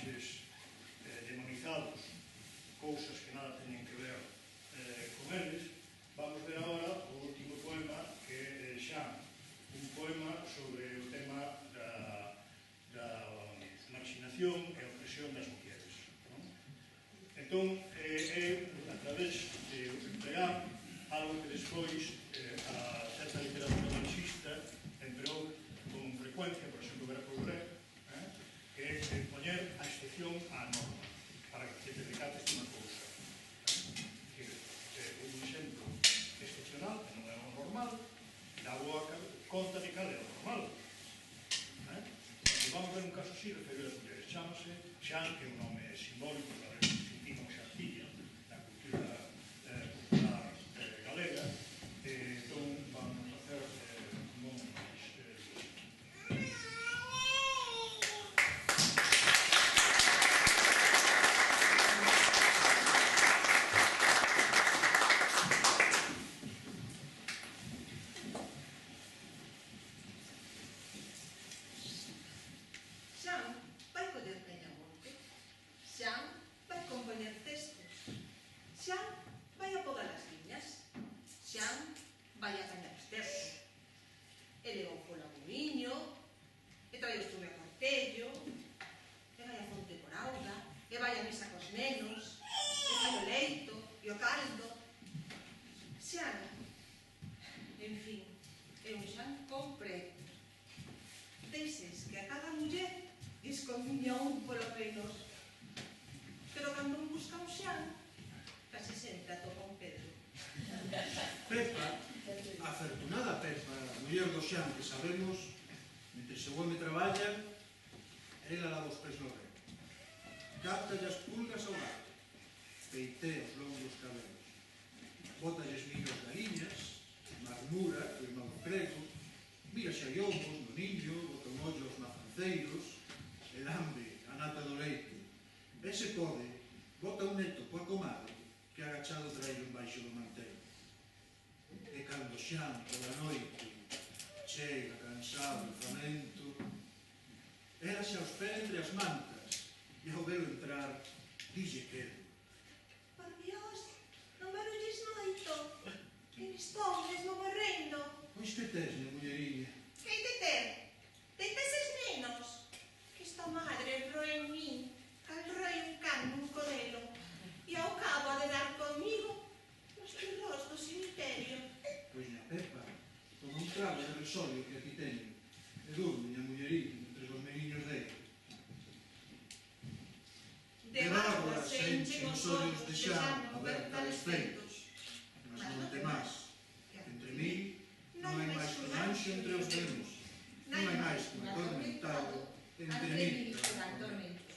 personaxes demonizados, cousas que nada teñen que ver con eles, vamos ver agora o último poema que é Xan, un poema sobre o tema da marxinación e opresión das mulleres. Entón, é a través de emplear algo que despois a certa literatura marxista empleou con frecuencia, por exemplo, Vera Courbet, que é poñer a excepción á norma, para que te decates unha cousa. Un exemplo excepcional, que non é o normal, dá boa conta de cal é o normal. Vamos ver un caso así referido ás mulleres. Chámase Xan, que é un nome simbólico para que sentimos a artilla na cultura popular galega. Entón, vamos a facer como máis... Xan vai coller peñamonte, Xan vai compoñer textos, Xan vai a podar as viñas, Xan vai a cañar os terros, e levou pola muiño, e trai o estuve a cortello, e vai a fonte por auga, e vai a misa cos nenos, e vai o leito e o caldo. Xan, en fin, é un Xan completo. Deses que a cada muller escondiña un polo menos. Pero cando un busca un Xan, casi sempre atopa un Pedro. Pepa, a afortunada Pepa, a muller do Xan que sabemos, mentre se o home traballa, ela lava os pés no reo. Cáptalle as pulgas ao gato, peitea os longos cabelos, bótalles millo as galiñas, marmura o irmão grego, mira xa iomos no niño, bota un ollo aos mafanceiros, e lambe a nata do leite. E se pode, bota un neto coa comadre que agachado traio embaixo do mantel. E cando Xan pola noite chega cansado e famento, ela xa os pé entre as mantas e ao velo entrar dille quedo. Por Dios, non me arulles moito, que me estou mesmo morrendo. Pois que tes, minha mulleriña? Que hai de ter? Deita eses nenos, que esta madre roe en min, cal roe un can nun codelo, e ao cabo ha de dar comigo nos churros do cemiterio. Pois, minha Pepa, toma un trago de resolio que aquí teño, e durme, minha mulleriña, entre os meniños dele. De bárbara se enchen os ollos de Xan ao ver tales feitos, mas non temás, que entre mí non hai máis que un anxo entre os demos, non hai máis que un atormentado entre mí e os tormentos.